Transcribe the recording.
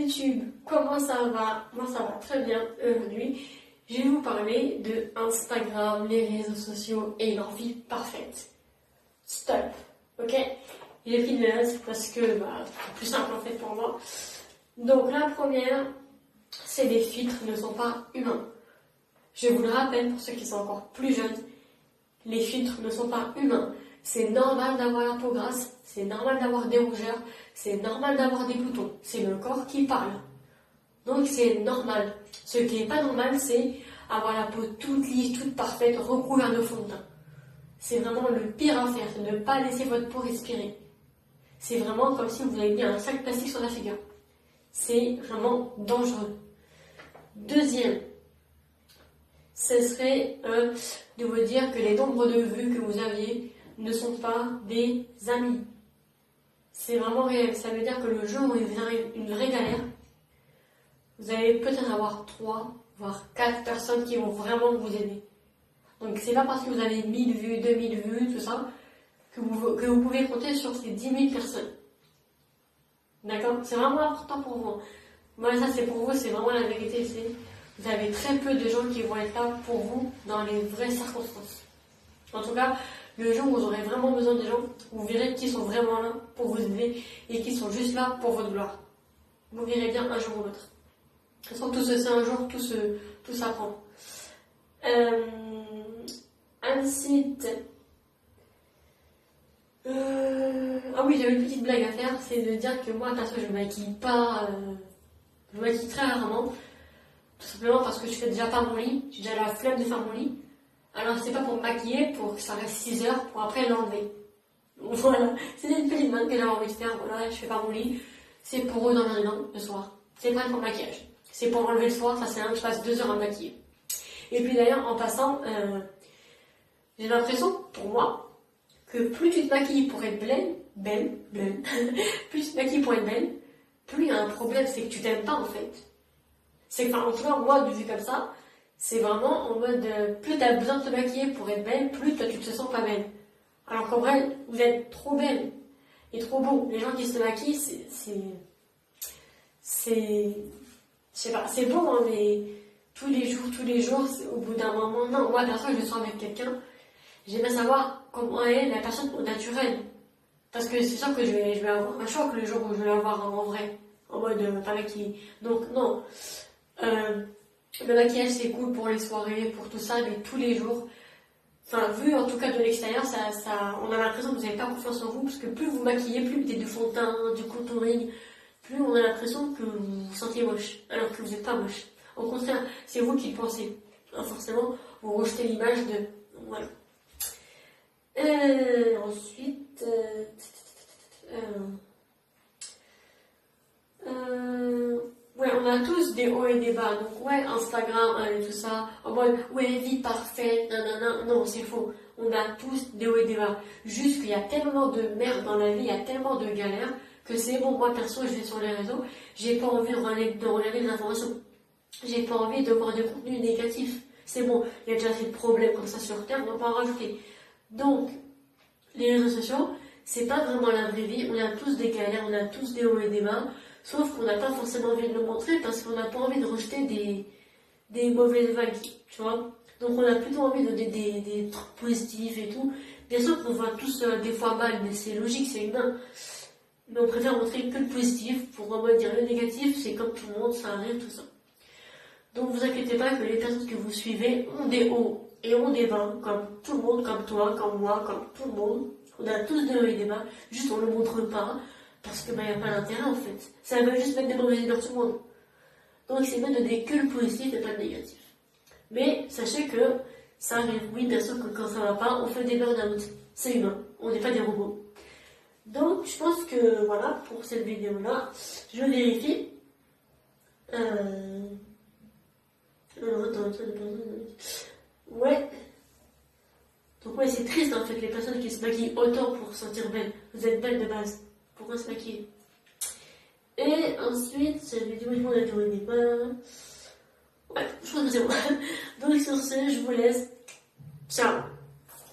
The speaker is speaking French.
YouTube, comment ça va? Moi ça va très bien. Aujourd'hui, je vais vous parler de Instagram, les réseaux sociaux et leur vie parfaite. Stop, ok? J'ai pris de notes parce que c'est plus simple en fait pour moi. Donc la première, c'est les filtres ne sont pas humains. Je vous le rappelle pour ceux qui sont encore plus jeunes, les filtres ne sont pas humains. C'est normal d'avoir la peau grasse, c'est normal d'avoir des rougeurs, c'est normal d'avoir des boutons. C'est le corps qui parle. Donc c'est normal. Ce qui n'est pas normal, c'est avoir la peau toute lisse, toute parfaite, recouverte de fond de teint. C'est vraiment le pire à faire, c'est ne pas laisser votre peau respirer. C'est vraiment comme si vous avez mis un sac plastique sur la figure. C'est vraiment dangereux. Deuxième, ce serait de vous dire que les nombres de vues que vous aviez ne sont pas des amis. C'est vraiment réel. Ça veut dire que le jour où il vous arrive une vraie galère, vous allez peut-être avoir 3, voire 4 personnes qui vont vraiment vous aider. Donc c'est pas parce que vous avez 1000 vues, 2000 vues, tout ça, que vous pouvez compter sur ces 10 000 personnes. D'accord? C'est vraiment important pour vous. Moi ça c'est pour vous, c'est vraiment la vérité. Vous avez très peu de gens qui vont être là pour vous dans les vraies circonstances. En tout cas, le jour où vous aurez vraiment besoin des gens, vous verrez qu'ils sont vraiment là pour vous aider et qu'ils sont juste là pour votre gloire. Vous verrez bien un jour ou l'autre. De toute façon, tout se sait un jour, tout s'apprend. Ensuite, ah oui, j'avais une petite blague à faire, c'est de dire que moi, perso, je ne maquille pas, je me maquille très rarement. Tout simplement parce que je fais déjà pas mon lit, j'ai déjà la flemme de faire mon lit. Alors c'est pas pour me maquiller, pour que ça reste 6 heures, pour après l'enlever. Voilà, c'était une petite blague que j'avais envie de faire, voilà, je fais pas mon lit. C'est pour eux dans le soir. C'est pas pour le maquillage. C'est pour enlever le soir, ça c'est un que je passe 2 heures à me maquiller. Et puis d'ailleurs, en passant, j'ai l'impression, pour moi, que plus tu te maquilles pour être belle, plus tu te maquilles pour être belle, plus il y a un problème, c'est que tu t'aimes pas en fait. C'est que, en tout cas, moi, vu comme ça, c'est vraiment en mode, plus tu as besoin de te maquiller pour être belle, plus toi tu te sens pas belle. Alors qu'en vrai, vous êtes trop belle et trop beau. Les gens qui se maquillent, je sais pas, c'est beau, hein, mais tous les jours, au bout d'un moment, non. Moi, la fois que je sors avec quelqu'un, j'aimerais savoir comment est la personne au naturel. Parce que c'est sûr que je vais avoir un choc le jour où je vais la voir en vrai, en mode pas maquillée. Donc, non. Le maquillage c'est cool pour les soirées, pour tout ça, mais tous les jours, enfin vu en tout cas de l'extérieur, on a l'impression que vous n'avez pas confiance en vous, parce que plus vous maquillez, plus vous mettez du fond de teint, du contouring, plus on a l'impression que vous vous sentez moche, alors que vous n'êtes pas moche. Au contraire, c'est vous qui le pensez. Alors forcément, vous rejetez l'image de... Voilà. Ensuite... Ouais, on a tous des hauts et des bas, donc ouais, Instagram et tout ça, en mode ouais, vie parfaite, nanana, non, c'est faux. On a tous des hauts et des bas. Juste qu'il y a tellement de merde dans la vie, il y a tellement de galères, que c'est bon, moi perso, je vais sur les réseaux, j'ai pas envie de relayer de l'information. J'ai pas envie de voir des contenus négatifs. C'est bon, il y a déjà assez de problèmes comme ça sur Terre, on va pas en rajouter. Donc, les réseaux sociaux, c'est pas vraiment la vraie vie, on a tous des galères, on a tous des hauts et des bas. Sauf qu'on n'a pas forcément envie de le montrer parce qu'on n'a pas envie de rejeter des mauvaises vagues, tu vois. Donc on a plutôt envie de donner des trucs positifs et tout. Bien sûr qu'on voit tous des fois mal, mais c'est logique, c'est humain. Mais on préfère montrer que le positif pour vraiment dire le négatif, c'est comme tout le monde, ça arrive, tout ça. Donc vous inquiétez pas que les personnes que vous suivez ont des hauts et ont des bas, comme tout le monde, comme toi, comme moi, comme tout le monde. On a tous des hauts et des bas, juste on ne le montre pas. Parce que n'y a pas d'intérêt en fait. Ça veut juste mettre des mauvaises idées dans tout le monde. Donc c'est mieux de donner que le positif et pas le négatif. Mais sachez que ça arrive, oui, bien sûr que quand ça va pas, on fait des burn-out. C'est humain, on n'est pas des robots. Donc je pense que voilà, pour cette vidéo-là, je vérifie. Ouais. Donc ouais, c'est triste en fait, les personnes qui se maquillent autant pour se sentir belles. Vous êtes belles de base. Pourquoi se maquiller? Et ensuite, cette vidéo, on a duré des pas. Ouais, je pense que c'est bon. Donc sur ce, je vous laisse. Ciao.